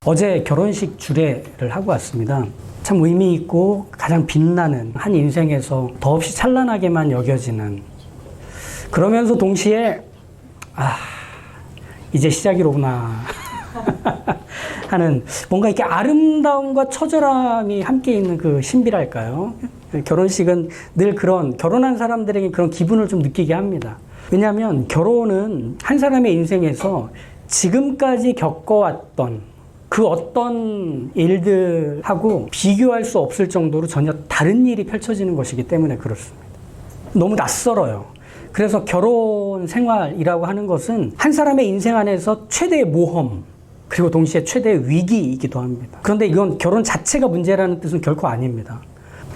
어제 결혼식 주례를 하고 왔습니다. 참 의미 있고 가장 빛나는 한 인생에서 더없이 찬란하게만 여겨지는, 그러면서 동시에 이제 시작이로구나 하는, 뭔가 이렇게 아름다움과 처절함이 함께 있는 그 신비랄까요? 결혼식은 늘 그런, 결혼한 사람들에게 그런 기분을 좀 느끼게 합니다. 왜냐하면 결혼은 한 사람의 인생에서 지금까지 겪어왔던 그 어떤 일들하고 비교할 수 없을 정도로 전혀 다른 일이 펼쳐지는 것이기 때문에 그렇습니다. 너무 낯설어요. 그래서 결혼 생활이라고 하는 것은 한 사람의 인생 안에서 최대의 모험, 그리고 동시에 최대의 위기이기도 합니다. 그런데 이건 결혼 자체가 문제라는 뜻은 결코 아닙니다.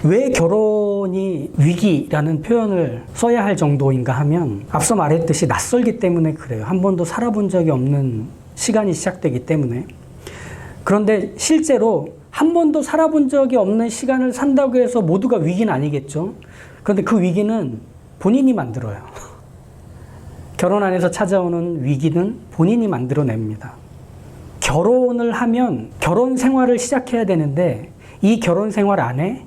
왜 결혼이 위기라는 표현을 써야 할 정도인가 하면, 앞서 말했듯이 낯설기 때문에 그래요. 한 번도 살아본 적이 없는 시간이 시작되기 때문에. 그런데 실제로 한 번도 살아본 적이 없는 시간을 산다고 해서 모두가 위기는 아니겠죠. 그런데 그 위기는 본인이 만들어요. 결혼 안에서 찾아오는 위기는 본인이 만들어냅니다. 결혼을 하면 결혼 생활을 시작해야 되는데, 이 결혼 생활 안에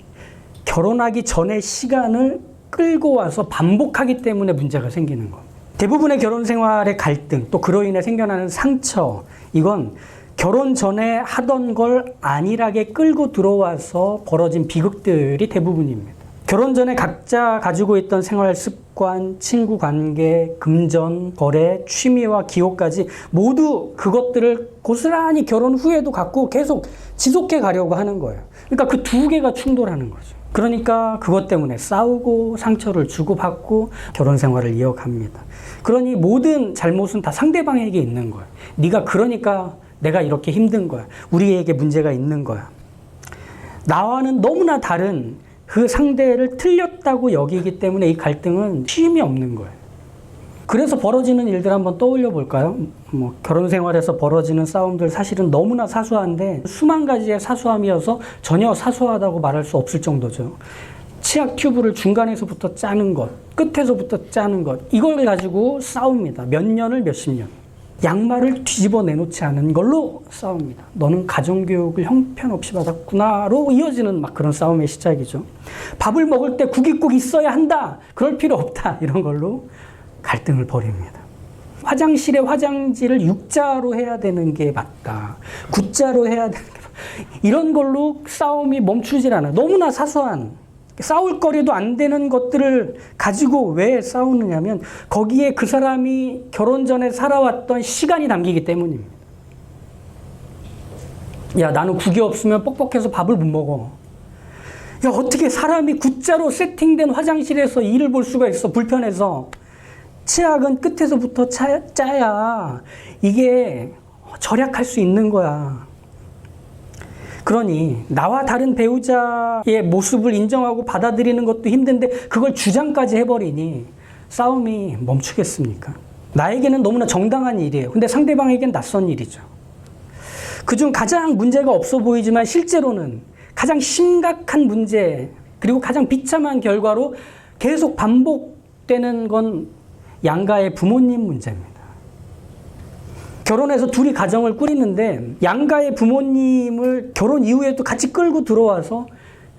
결혼하기 전의 시간을 끌고 와서 반복하기 때문에 문제가 생기는 겁니다. 대부분의 결혼 생활의 갈등, 또 그로 인해 생겨나는 상처, 이건 결혼 전에 하던 걸 안일하게 끌고 들어와서 벌어진 비극들이 대부분입니다. 결혼 전에 각자 가지고 있던 생활 습관, 친구 관계, 금전, 거래, 취미와 기호까지 모두 그것들을 고스란히 결혼 후에도 갖고 계속 지속해 가려고 하는 거예요. 그러니까 그 두 개가 충돌하는 거죠. 그러니까 그것 때문에 싸우고 상처를 주고받고 결혼 생활을 이어갑니다. 그러니 모든 잘못은 다 상대방에게 있는 거예요. 네가 그러니까 내가 이렇게 힘든 거야. 우리에게 문제가 있는 거야. 나와는 너무나 다른 그 상대를 틀렸다고 여기기 때문에 이 갈등은 쉼이 없는 거예요. 그래서 벌어지는 일들 한번 떠올려 볼까요? 결혼 생활에서 벌어지는 싸움들 사실은 너무나 사소한데 수만 가지의 사소함이어서 전혀 사소하다고 말할 수 없을 정도죠. 치약 튜브를 중간에서부터 짜는 것, 끝에서부터 짜는 것, 이걸 가지고 싸웁니다. 몇 년을 몇십 년. 양말을 뒤집어 내놓지 않은 걸로 싸웁니다. 너는 가정교육을 형편없이 받았구나로 이어지는 막 그런 싸움의 시작이죠. 밥을 먹을 때 국이 꼭 있어야 한다. 그럴 필요 없다. 이런 걸로 갈등을 벌입니다. 화장실에 화장지를 6자로 해야 되는 게 맞다. 9자로 해야 되는 게 맞다. 이런 걸로 싸움이 멈추질 않아요. 너무나 사소한, 싸울 거리도 안 되는 것들을 가지고 왜 싸우느냐면 거기에 그 사람이 결혼 전에 살아왔던 시간이 담기기 때문입니다. 야, 나는 국이 없으면 뻑뻑해서 밥을 못 먹어. 야, 어떻게 사람이 9자로 세팅된 화장실에서 일을 볼 수가 있어, 불편해서. 치약은 끝에서부터 짜야 이게 절약할 수 있는 거야. 그러니 나와 다른 배우자의 모습을 인정하고 받아들이는 것도 힘든데 그걸 주장까지 해버리니 싸움이 멈추겠습니까? 나에게는 너무나 정당한 일이에요. 근데 상대방에겐 낯선 일이죠. 그중 가장 문제가 없어 보이지만 실제로는 가장 심각한 문제, 그리고 가장 비참한 결과로 계속 반복되는 건 양가의 부모님 문제입니다. 결혼해서 둘이 가정을 꾸리는데 양가의 부모님을 결혼 이후에도 같이 끌고 들어와서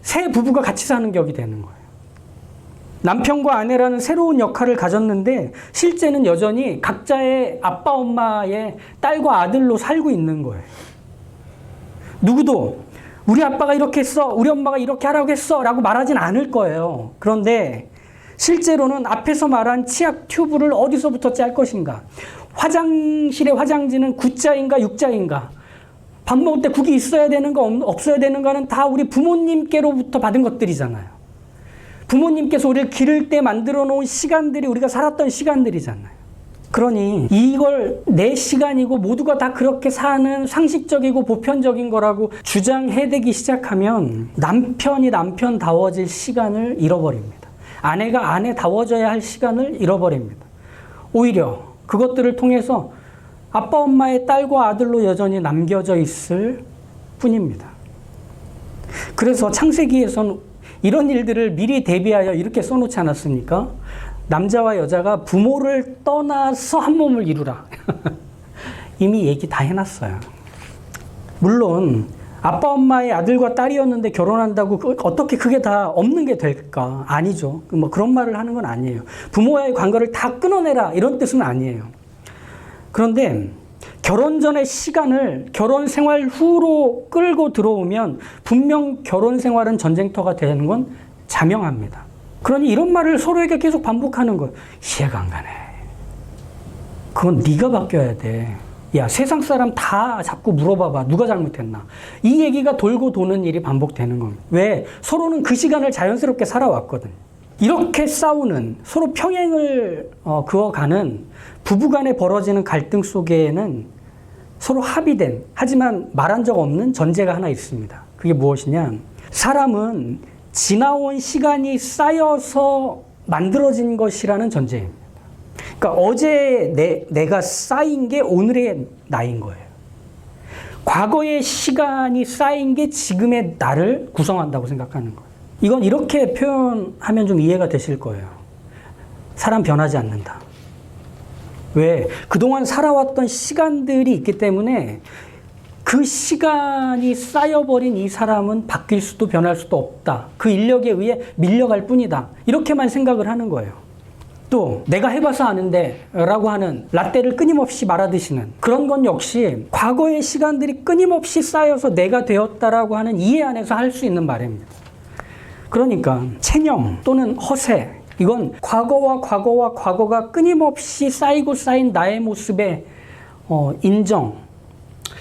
새 부부가 같이 사는 격이 되는 거예요. 남편과 아내라는 새로운 역할을 가졌는데 실제는 여전히 각자의 아빠 엄마의 딸과 아들로 살고 있는 거예요. 누구도 우리 아빠가 이렇게 했어, 우리 엄마가 이렇게 하라고 했어 라고 말하진 않을 거예요. 그런데 실제로는 앞에서 말한 치약 튜브를 어디서부터 짤 것인가, 화장실의 화장지는 9자인가 6자인가, 밥 먹을 때 국이 있어야 되는가 없어야 되는가는 다 우리 부모님께로부터 받은 것들이잖아요. 부모님께서 우리를 기를 때 만들어 놓은 시간들이 우리가 살았던 시간들이잖아요. 그러니 이걸 내 시간이고 모두가 다 그렇게 사는 상식적이고 보편적인 거라고 주장해대기 시작하면 남편이 남편다워질 시간을 잃어버립니다. 아내가 아내다워져야 할 시간을 잃어버립니다. 오히려 그것들을 통해서 아빠 엄마의 딸과 아들로 여전히 남겨져 있을 뿐입니다. 그래서 창세기에서는 이런 일들을 미리 대비하여 이렇게 써놓지 않았습니까? 남자와 여자가 부모를 떠나서 한 몸을 이루라. 이미 얘기 다 해놨어요. 물론 아빠 엄마의 아들과 딸이었는데 결혼한다고 어떻게 그게 다 없는 게 될까? 아니죠. 뭐 그런 말을 하는 건 아니에요. 부모와의 관계를 다 끊어내라 이런 뜻은 아니에요. 그런데 결혼 전의 시간을 결혼 생활 후로 끌고 들어오면 분명 결혼 생활은 전쟁터가 되는 건 자명합니다. 그러니 이런 말을 서로에게 계속 반복하는 거예요. 이해가 안 가네. 그건 네가 바뀌어야 돼. 야, 세상 사람 다 자꾸 물어봐봐. 누가 잘못했나? 이 얘기가 돌고 도는 일이 반복되는 겁니다. 왜? 서로는 그 시간을 자연스럽게 살아왔거든. 이렇게 싸우는, 서로 평행을 그어가는 부부간에 벌어지는 갈등 속에는 서로 합의된, 하지만 말한 적 없는 전제가 하나 있습니다. 그게 무엇이냐? 사람은 지나온 시간이 쌓여서 만들어진 것이라는 전제입니다. 그러니까 어제 내가 쌓인 게 오늘의 나인 거예요. 과거의 시간이 쌓인 게 지금의 나를 구성한다고 생각하는 거예요. 이건 이렇게 표현하면 좀 이해가 되실 거예요. 사람 변하지 않는다. 왜? 그동안 살아왔던 시간들이 있기 때문에 그 시간이 쌓여버린 이 사람은 바뀔 수도 변할 수도 없다. 그 인력에 의해 밀려갈 뿐이다. 이렇게만 생각을 하는 거예요. 또 내가 해봐서 아는데 라고 하는 라떼를 끊임없이 말아드시는 그런 건 역시 과거의 시간들이 끊임없이 쌓여서 내가 되었다라고 하는 이해 안에서 할 수 있는 말입니다. 그러니까 체념 또는 허세, 이건 과거가 끊임없이 쌓이고 쌓인 나의 모습의 인정.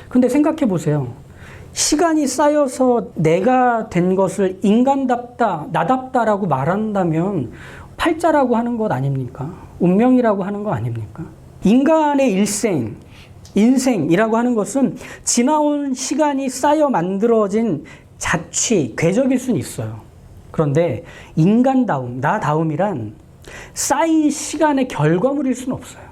근데 생각해 보세요. 시간이 쌓여서 내가 된 것을 인간답다, 나답다라고 말한다면 팔자라고 하는 것 아닙니까? 운명이라고 하는 거 아닙니까? 인간의 인생이라고 하는 것은 지나온 시간이 쌓여 만들어진 자취, 궤적일 수는 있어요. 그런데 인간다움, 나다움이란 쌓인 시간의 결과물일 수는 없어요.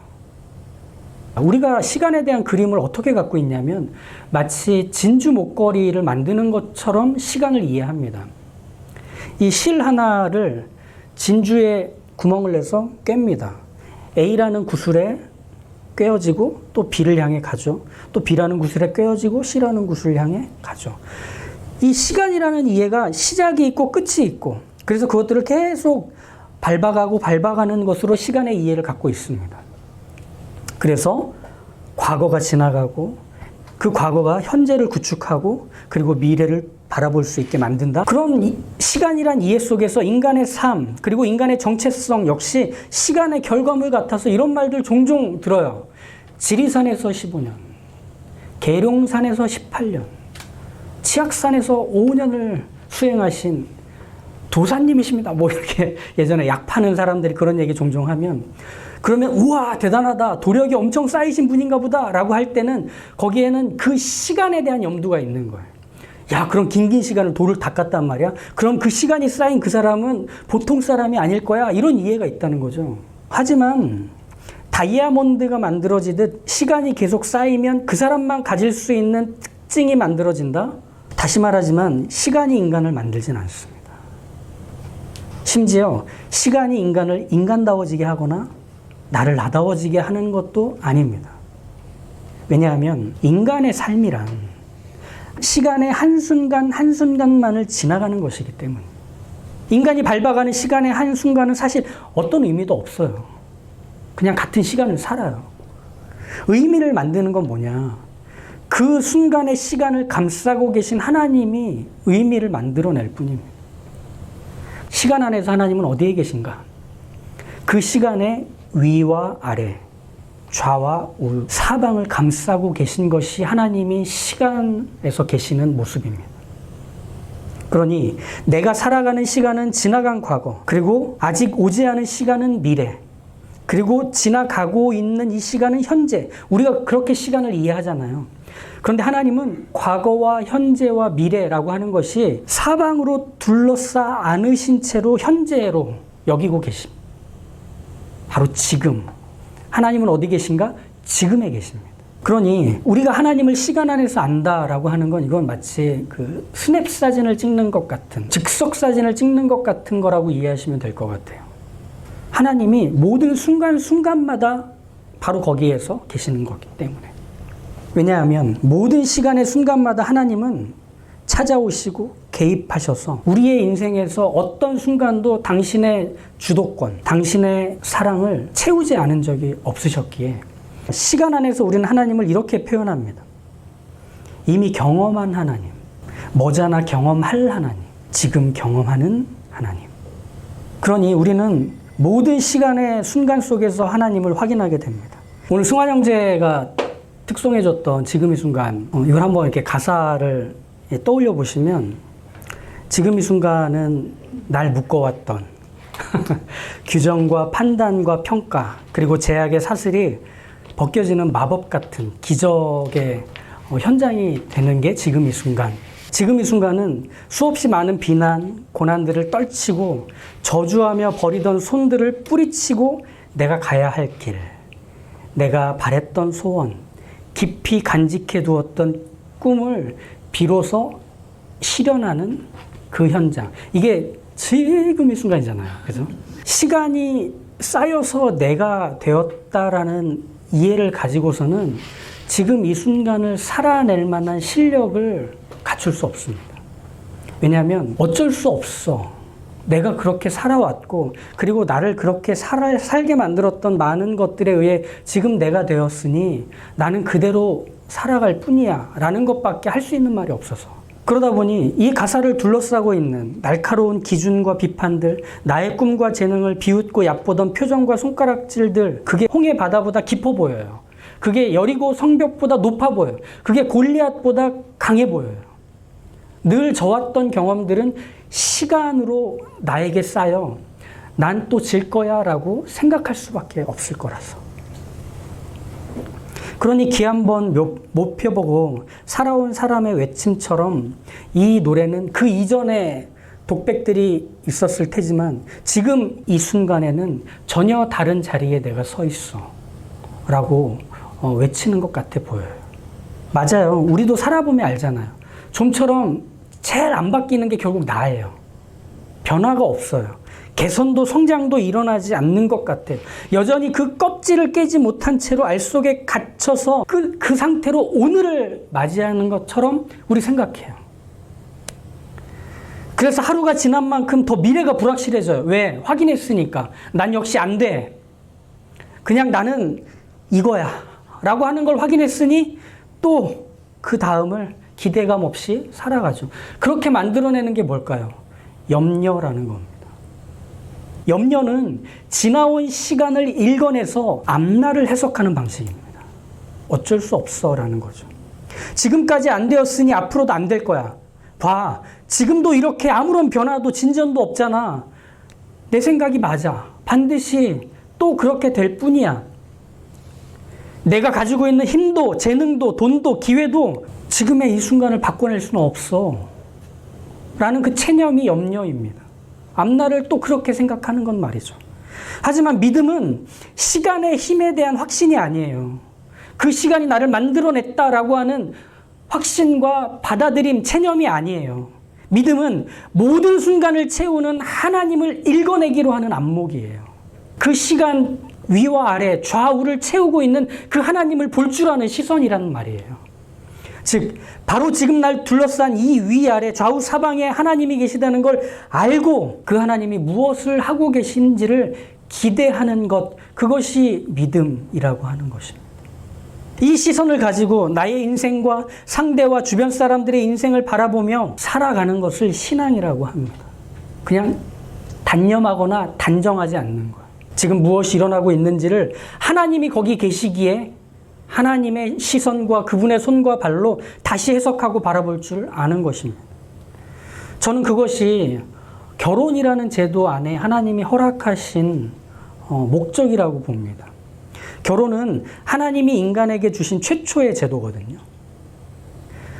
우리가 시간에 대한 그림을 어떻게 갖고 있냐면 마치 진주 목걸이를 만드는 것처럼 시간을 이해합니다. 이 실 하나를 진주에 구멍을 내서 꿰입니다. A라는 구슬에 꿰어지고 또 B를 향해 가죠. 또 B라는 구슬에 꿰어지고 C라는 구슬을 향해 가죠. 이 시간이라는 이해가 시작이 있고 끝이 있고 그래서 그것들을 계속 밟아가는 것으로 시간의 이해를 갖고 있습니다. 그래서 과거가 지나가고 그 과거가 현재를 구축하고 그리고 미래를 바라볼 수 있게 만든다. 그런 시간이란 이해 속에서 인간의 삶 그리고 인간의 정체성 역시 시간의 결과물 같아서 이런 말들 종종 들어요. 지리산에서 15년, 계룡산에서 18년, 치악산에서 5년을 수행하신 도사님이십니다. 뭐 이렇게 예전에 약 파는 사람들이 그런 얘기 종종 하면 그러면 우와 대단하다 도력이 엄청 쌓이신 분인가 보다 라고 할 때는 거기에는 그 시간에 대한 염두가 있는 거예요. 야 그럼 긴 시간을 돌을 닦았단 말이야? 그럼 그 시간이 쌓인 그 사람은 보통 사람이 아닐 거야? 이런 이해가 있다는 거죠. 하지만 다이아몬드가 만들어지듯 시간이 계속 쌓이면 그 사람만 가질 수 있는 특징이 만들어진다? 다시 말하지만 시간이 인간을 만들진 않습니다. 심지어 시간이 인간을 인간다워지게 하거나 나를 나다워지게 하는 것도 아닙니다. 왜냐하면 인간의 삶이란 시간의 한순간 한순간만을 지나가는 것이기 때문에 인간이 밟아가는 시간의 한순간은 사실 어떤 의미도 없어요. 그냥 같은 시간을 살아요. 의미를 만드는 건 뭐냐? 그 순간의 시간을 감싸고 계신 하나님이 의미를 만들어낼 뿐입니다. 시간 안에서 하나님은 어디에 계신가? 그 시간의 위와 아래, 좌와 우, 사방을 감싸고 계신 것이 하나님이 시간에서 계시는 모습입니다. 그러니 내가 살아가는 시간은 지나간 과거, 그리고 아직 오지 않은 시간은 미래, 그리고 지나가고 있는 이 시간은 현재. 우리가 그렇게 시간을 이해하잖아요. 그런데 하나님은 과거와 현재와 미래라고 하는 것이 사방으로 둘러싸 안으신 채로 현재로 여기고 계십니다. 바로 지금. 하나님은 어디 계신가? 지금에 계십니다. 그러니 우리가 하나님을 시간 안에서 안다라고 하는 건 이건 마치 그 스냅 사진을 찍는 것 같은, 즉석 사진을 찍는 것 같은 거라고 이해하시면 될 것 같아요. 하나님이 모든 순간순간마다 바로 거기에서 계시는 거기 때문에. 왜냐하면 모든 시간의 순간마다 하나님은 찾아오시고 개입하셔서 우리의 인생에서 어떤 순간도 당신의 주도권, 당신의 사랑을 채우지 않은 적이 없으셨기에 시간 안에서 우리는 하나님을 이렇게 표현합니다. 이미 경험한 하나님, 머지않아 경험할 하나님, 지금 경험하는 하나님. 그러니 우리는 모든 시간의 순간 속에서 하나님을 확인하게 됩니다. 오늘 승환 형제가 특송해줬던 지금 이 순간, 이걸 한번 이렇게 가사를 떠올려 보시면, 지금 이 순간은 날 묶어왔던 규정과 판단과 평가, 그리고 제약의 사슬이 벗겨지는 마법 같은 기적의 현장이 되는 게 지금 이 순간. 지금 이 순간은 수없이 많은 비난, 고난들을 떨치고 저주하며 버리던 손들을 뿌리치고 내가 가야 할 길, 내가 바랬던 소원, 깊이 간직해 두었던 꿈을 비로소 실현하는 그 현장. 이게 지금 이 순간이잖아요. 그죠? 시간이 쌓여서 내가 되었다라는 이해를 가지고서는 지금 이 순간을 살아낼 만한 실력을 갖출 수 없습니다. 왜냐하면 어쩔 수 없어. 내가 그렇게 살아왔고, 그리고 나를 그렇게 살게 만들었던 많은 것들에 의해 지금 내가 되었으니 나는 그대로 살아갈 뿐이야 라는 것밖에 할 수 있는 말이 없어서. 그러다 보니 이 가사를 둘러싸고 있는 날카로운 기준과 비판들, 나의 꿈과 재능을 비웃고 얕보던 표정과 손가락질들, 그게 홍해 바다보다 깊어 보여요. 그게 여리고 성벽보다 높아 보여요. 그게 골리앗보다 강해 보여요. 늘 져왔던 경험들은 시간으로 나에게 쌓여 난 또 질 거야 라고 생각할 수밖에 없을 거라서. 그러니 귀 한번 못 펴보고 살아온 사람의 외침처럼 이 노래는 그 이전에 독백들이 있었을 테지만 지금 이 순간에는 전혀 다른 자리에 내가 서 있어 라고 외치는 것 같아 보여요. 맞아요. 우리도 살아보면 알잖아요. 좀처럼 제일 안 바뀌는 게 결국 나예요. 변화가 없어요. 개선도 성장도 일어나지 않는 것 같아요. 여전히 그 껍질을 깨지 못한 채로 알 속에 갇혀서 그 상태로 오늘을 맞이하는 것처럼 우리 생각해요. 그래서 하루가 지난 만큼 더 미래가 불확실해져요. 왜? 확인했으니까. 난 역시 안 돼. 그냥 나는 이거야 라고 하는 걸 확인했으니 또 그 다음을 기대감 없이 살아가죠. 그렇게 만들어내는 게 뭘까요? 염려라는 겁니다. 염려는 지나온 시간을 읽어내서 앞날을 해석하는 방식입니다. 어쩔 수 없어 라는 거죠. 지금까지 안 되었으니 앞으로도 안 될 거야. 봐, 지금도 이렇게 아무런 변화도 진전도 없잖아. 내 생각이 맞아. 반드시 또 그렇게 될 뿐이야. 내가 가지고 있는 힘도 재능도 돈도 기회도 지금의 이 순간을 바꿔낼 수는 없어 라는 그 체념이 염려입니다. 앞날을 또 그렇게 생각하는 건 말이죠. 하지만 믿음은 시간의 힘에 대한 확신이 아니에요. 그 시간이 나를 만들어냈다라고 하는 확신과 받아들임, 체념이 아니에요. 믿음은 모든 순간을 채우는 하나님을 읽어내기로 하는 안목이에요. 그 시간 위와 아래 좌우를 채우고 있는 그 하나님을 볼 줄 아는 시선이라는 말이에요. 즉 바로 지금 날 둘러싼 이 위아래 좌우 사방에 하나님이 계시다는 걸 알고 그 하나님이 무엇을 하고 계신지를 기대하는 것, 그것이 믿음이라고 하는 것입니다. 이 시선을 가지고 나의 인생과 상대와 주변 사람들의 인생을 바라보며 살아가는 것을 신앙이라고 합니다. 그냥 단념하거나 단정하지 않는 거예요. 지금 무엇이 일어나고 있는지를 하나님이 거기 계시기에 하나님의 시선과 그분의 손과 발로 다시 해석하고 바라볼 줄 아는 것입니다. 저는 그것이 결혼이라는 제도 안에 하나님이 허락하신 목적이라고 봅니다. 결혼은 하나님이 인간에게 주신 최초의 제도거든요.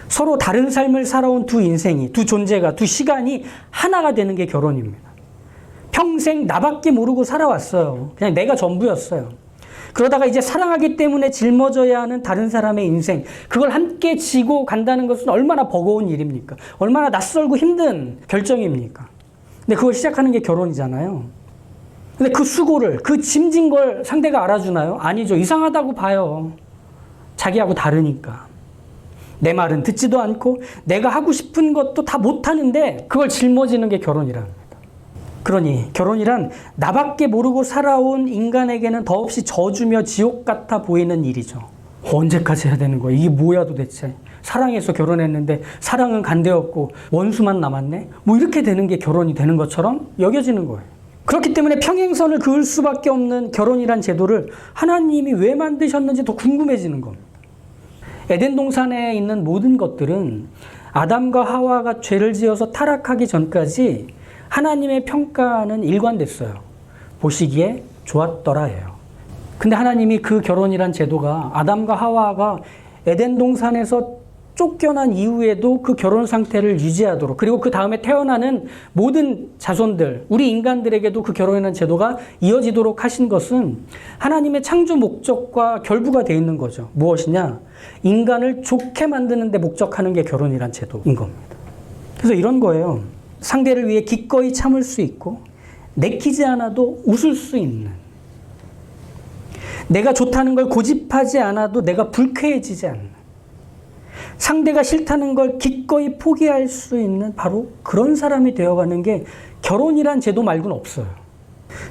서로 다른 삶을 살아온 두 인생이, 두 존재가, 두 시간이 하나가 되는 게 결혼입니다. 평생 나밖에 모르고 살아왔어요. 그냥 내가 전부였어요. 그러다가 이제 사랑하기 때문에 짊어져야 하는 다른 사람의 인생, 그걸 함께 지고 간다는 것은 얼마나 버거운 일입니까? 얼마나 낯설고 힘든 결정입니까? 근데 그걸 시작하는 게 결혼이잖아요. 근데 그 수고를, 그 짐진 걸 상대가 알아주나요? 아니죠. 이상하다고 봐요. 자기하고 다르니까. 내 말은 듣지도 않고 내가 하고 싶은 것도 다 못하는데 그걸 짊어지는 게 결혼이라는 겁니다. 그러니 결혼이란 나밖에 모르고 살아온 인간에게는 더없이 저주며 지옥 같아 보이는 일이죠. 언제까지 해야 되는 거야? 이게 뭐야 도대체? 사랑해서 결혼했는데 사랑은 간대였고 원수만 남았네? 뭐 이렇게 되는 게 결혼이 되는 것처럼 여겨지는 거예요. 그렇기 때문에 평행선을 그을 수밖에 없는 결혼이란 제도를 하나님이 왜 만드셨는지 더 궁금해지는 겁니다. 에덴 동산에 있는 모든 것들은 아담과 하와가 죄를 지어서 타락하기 전까지 하나님의 평가는 일관됐어요. 보시기에 좋았더라예요. 근데 하나님이 그 결혼이란 제도가 아담과 하와가 에덴 동산에서 쫓겨난 이후에도 그 결혼 상태를 유지하도록, 그리고 그 다음에 태어나는 모든 자손들, 우리 인간들에게도 그 결혼이라는 제도가 이어지도록 하신 것은 하나님의 창조 목적과 결부가 되어 있는 거죠. 무엇이냐? 인간을 좋게 만드는 데 목적하는 게 결혼이란 제도인 겁니다. 그래서 이런 거예요. 상대를 위해 기꺼이 참을 수 있고 내키지 않아도 웃을 수 있는, 내가 좋다는 걸 고집하지 않아도 내가 불쾌해지지 않는, 상대가 싫다는 걸 기꺼이 포기할 수 있는 바로 그런 사람이 되어가는 게 결혼이란 제도 말고는 없어요.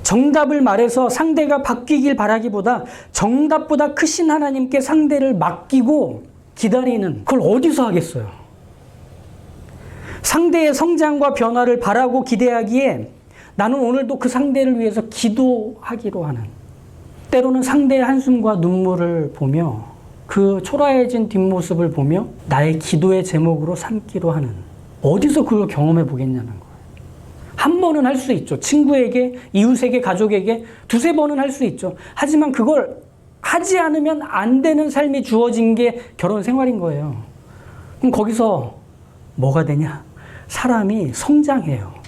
정답을 말해서 상대가 바뀌길 바라기보다 정답보다 크신 하나님께 상대를 맡기고 기다리는, 그걸 어디서 하겠어요? 상대의 성장과 변화를 바라고 기대하기에 나는 오늘도 그 상대를 위해서 기도하기로 하는, 때로는 상대의 한숨과 눈물을 보며 그 초라해진 뒷모습을 보며 나의 기도의 제목으로 삼기로 하는, 어디서 그걸 경험해 보겠냐는 거예요. 한 번은 할 수 있죠. 친구에게, 이웃에게, 가족에게 두세 번은 할 수 있죠. 하지만 그걸 하지 않으면 안 되는 삶이 주어진 게 결혼 생활인 거예요. 그럼 거기서 뭐가 되냐? 사람이 성장해요.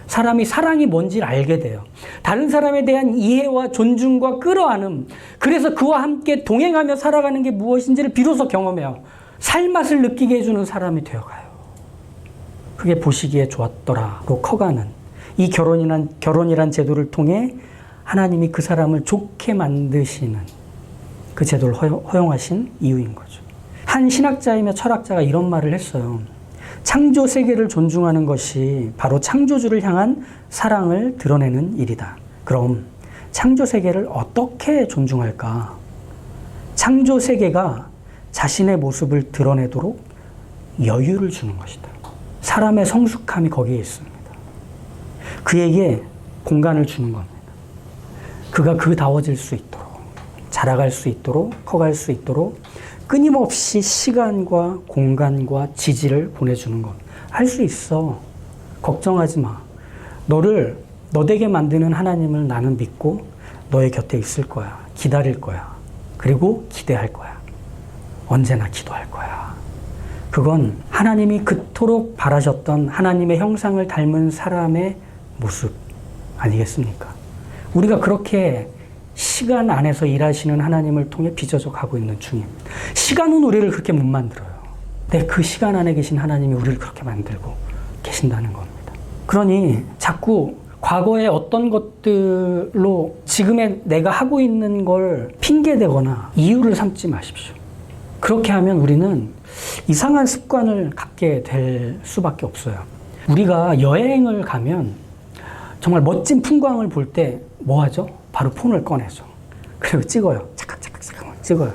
사람이 사랑이 뭔지를 알게 돼요. 다른 사람에 대한 이해와 존중과 끌어안음, 그래서 그와 함께 동행하며 살아가는 게 무엇인지를 비로소 경험해요. 살맛을 느끼게 해주는 사람이 되어가요. 그게 보시기에 좋았더라로 커가는 이 결혼이란 제도를 통해 하나님이 그 사람을 좋게 만드시는 그 제도를 허용하신 이유인 거죠. 한 신학자이며 철학자가 이런 말을 했어요. 창조 세계를 존중하는 것이 바로 창조주를 향한 사랑을 드러내는 일이다. 그럼 창조 세계를 어떻게 존중할까? 창조 세계가 자신의 모습을 드러내도록 여유를 주는 것이다. 사람의 성숙함이 거기에 있습니다. 그에게 공간을 주는 겁니다. 그가 그다워질 수 있도록, 자라갈 수 있도록, 커갈 수 있도록 끊임없이 시간과 공간과 지지를 보내주는 것. 할 수 있어. 걱정하지 마. 너 되게 만드는 하나님을 나는 믿고 너의 곁에 있을 거야. 기다릴 거야. 그리고 기대할 거야. 언제나 기도할 거야. 그건 하나님이 그토록 바라셨던 하나님의 형상을 닮은 사람의 모습 아니겠습니까? 우리가 그렇게 시간 안에서 일하시는 하나님을 통해 빚어져 가고 있는 중입니다. 시간은 우리를 그렇게 못 만들어요. 근데 그 시간 안에 계신 하나님이 우리를 그렇게 만들고 계신다는 겁니다. 그러니 자꾸 과거의 어떤 것들로 지금의 내가 하고 있는 걸 핑계대거나 이유를 삼지 마십시오. 그렇게 하면 우리는 이상한 습관을 갖게 될 수밖에 없어요. 우리가 여행을 가면 정말 멋진 풍광을 볼 때 뭐 하죠? 바로 폰을 꺼내죠. 그리고 찍어요. 착각 찍어요.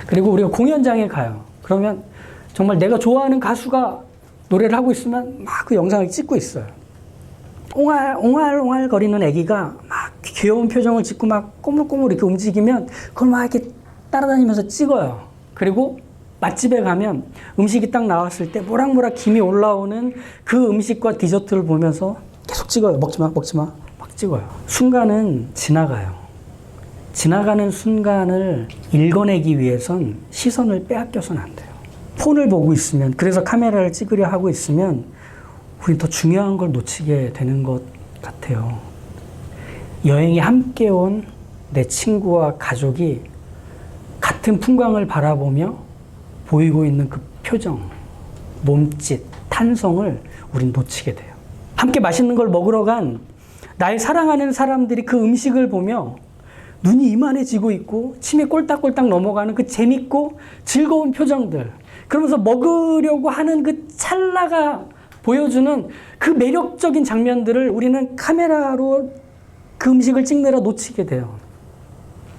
그리고 우리가 공연장에 가요. 그러면 정말 내가 좋아하는 가수가 노래를 하고 있으면 막 그 영상을 찍고 있어요. 옹알옹알 거리는 아기가 막 귀여운 표정을 짓고 막 꼬물꼬물 이렇게 움직이면 그걸 막 이렇게 따라다니면서 찍어요. 그리고 맛집에 가면 음식이 딱 나왔을 때 모락모락 김이 올라오는 그 음식과 디저트를 보면서 계속 찍어요. 먹지 마. 막 찍어요. 순간은 지나가요. 지나가는 순간을 읽어내기 위해선 시선을 빼앗겨서는 안 돼요. 폰을 보고 있으면, 그래서 카메라를 찍으려 하고 있으면 우린 더 중요한 걸 놓치게 되는 것 같아요. 여행에 함께 온 내 친구와 가족이 같은 풍광을 바라보며 보이고 있는 그 표정, 몸짓, 탄성을 우린 놓치게 돼요. 함께 맛있는 걸 먹으러 간 나의 사랑하는 사람들이 그 음식을 보며 눈이 이만해지고 있고 침이 꼴딱꼴딱 넘어가는 그 재밌고 즐거운 표정들, 그러면서 먹으려고 하는 그 찰나가 보여주는 그 매력적인 장면들을 우리는 카메라로 그 음식을 찍느라 놓치게 돼요.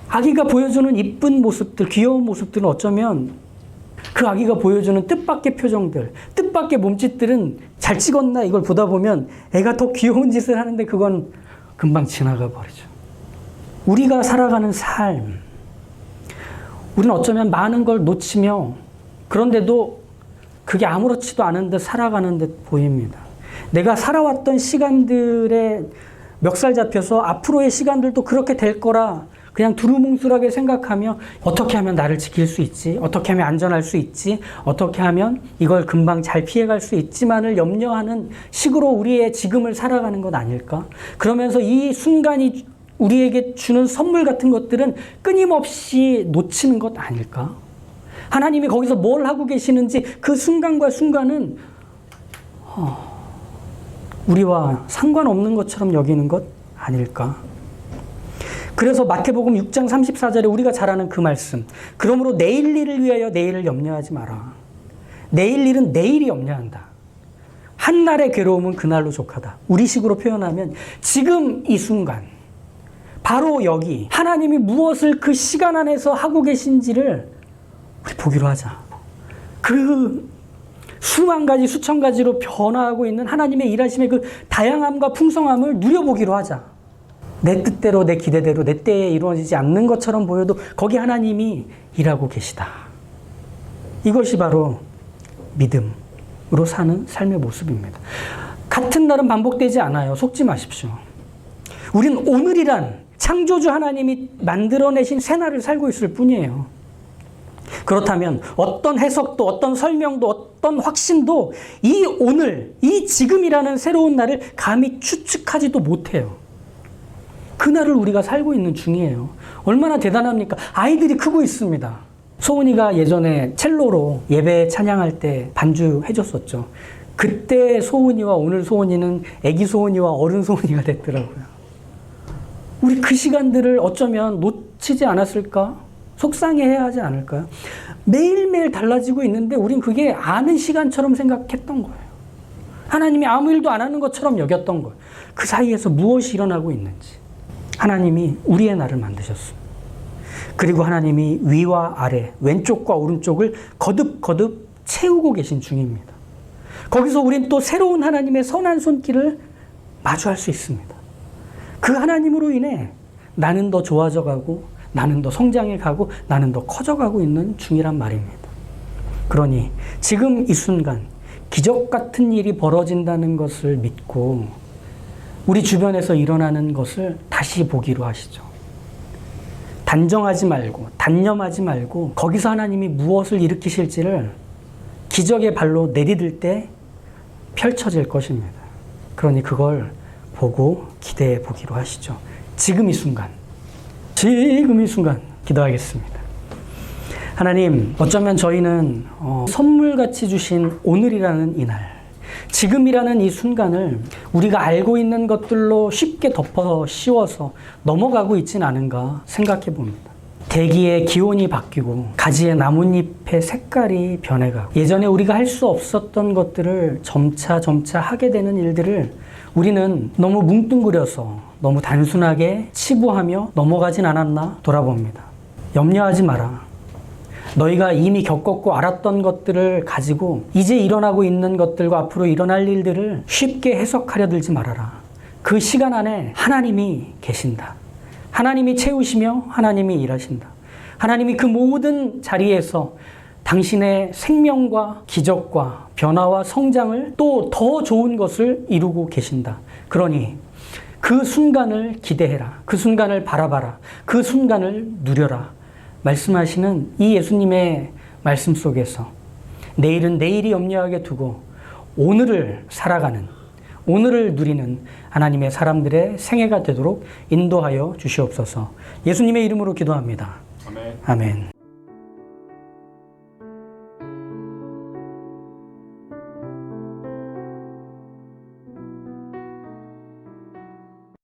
아기가 보여주는 이쁜 모습들, 귀여운 모습들은 어쩌면 그 아기가 보여주는 뜻밖의 표정들, 뜻밖의 몸짓들은 잘 찍었나 이걸 보다 보면 애가 더 귀여운 짓을 하는데 그건 금방 지나가 버리죠. 우리가 살아가는 삶, 우리는 어쩌면 많은 걸 놓치며 그런데도 그게 아무렇지도 않은 듯 살아가는 듯 보입니다. 내가 살아왔던 시간들에 멱살 잡혀서 앞으로의 시간들도 그렇게 될 거라 그냥 두루뭉술하게 생각하며 어떻게 하면 나를 지킬 수 있지? 어떻게 하면 안전할 수 있지? 어떻게 하면 이걸 금방 잘 피해갈 수 있지만을 염려하는 식으로 우리의 지금을 살아가는 것 아닐까? 그러면서 이 순간이 우리에게 주는 선물 같은 것들은 끊임없이 놓치는 것 아닐까? 하나님이 거기서 뭘 하고 계시는지 그 순간과 순간은 우리와 상관없는 것처럼 여기는 것 아닐까? 그래서 마태복음 6장 34절에 우리가 잘 아는 그 말씀, 그러므로 내일 일을 위하여 내일을 염려하지 마라. 내일 일은 내일이 염려한다. 한날의 괴로움은 그날로 족하다. 우리식으로 표현하면 지금 이 순간, 바로 여기 하나님이 무엇을 그 시간 안에서 하고 계신지를 우리 보기로 하자. 그 수만 가지 수천 가지로 변화하고 있는 하나님의 일하심의 그 다양함과 풍성함을 누려보기로 하자. 내 뜻대로 내 기대대로 내 때에 이루어지지 않는 것처럼 보여도 거기 하나님이 일하고 계시다. 이것이 바로 믿음으로 사는 삶의 모습입니다. 같은 날은 반복되지 않아요. 속지 마십시오. 우린 오늘이란 창조주 하나님이 만들어내신 새날을 살고 있을 뿐이에요. 그렇다면 어떤 해석도 어떤 설명도 어떤 확신도 이 오늘, 이 지금이라는 새로운 날을 감히 추측하지도 못해요. 그날을 우리가 살고 있는 중이에요. 얼마나 대단합니까? 아이들이 크고 있습니다. 소은이가 예전에 첼로로 예배 찬양할 때 반주해줬었죠. 그때 소은이와 오늘 소은이는 애기 소은이와 어른 소은이가 됐더라고요. 우리 그 시간들을 어쩌면 놓치지 않았을까? 속상해해야 하지 않을까요? 매일매일 달라지고 있는데 우린 그게 아는 시간처럼 생각했던 거예요. 하나님이 아무 일도 안 하는 것처럼 여겼던 거예요. 그 사이에서 무엇이 일어나고 있는지. 하나님이 우리의 날을 만드셨습니다. 그리고 하나님이 위와 아래, 왼쪽과 오른쪽을 거듭거듭 채우고 계신 중입니다. 거기서 우린 또 새로운 하나님의 선한 손길을 마주할 수 있습니다. 그 하나님으로 인해 나는 더 좋아져 가고 나는 더 성장해 가고 나는 더 커져가고 있는 중이란 말입니다. 그러니 지금 이 순간 기적 같은 일이 벌어진다는 것을 믿고 우리 주변에서 일어나는 것을 다시 보기로 하시죠. 단정하지 말고 단념하지 말고 거기서 하나님이 무엇을 일으키실지를 기적의 발로 내디딜 때 펼쳐질 것입니다. 그러니 그걸 보고 기대해 보기로 하시죠. 지금 이 순간 기도하겠습니다. 하나님, 어쩌면 저희는 선물같이 주신 오늘이라는 이날, 지금이라는 이 순간을 우리가 알고 있는 것들로 쉽게 덮어 씌워서 넘어가고 있진 않은가 생각해 봅니다. 대기의 기온이 바뀌고 가지의 나뭇잎의 색깔이 변해가고 예전에 우리가 할 수 없었던 것들을 점차 하게 되는 일들을 우리는 너무 뭉뚱그려서 너무 단순하게 치부하며 넘어가진 않았나 돌아봅니다. 염려하지 마라. 너희가 이미 겪었고 알았던 것들을 가지고 이제 일어나고 있는 것들과 앞으로 일어날 일들을 쉽게 해석하려 들지 말아라. 그 시간 안에 하나님이 계신다. 하나님이 채우시며 하나님이 일하신다. 하나님이 그 모든 자리에서 당신의 생명과 기적과 변화와 성장을 또 더 좋은 것을 이루고 계신다. 그러니 그 순간을 기대해라. 그 순간을 바라봐라. 그 순간을 누려라. 말씀하시는 이 예수님의 말씀 속에서 내일은 내일이 염려하게 두고 오늘을 살아가는, 오늘을 누리는 하나님의 사람들의 생애가 되도록 인도하여 주시옵소서. 예수님의 이름으로 기도합니다. 아멘. 아멘.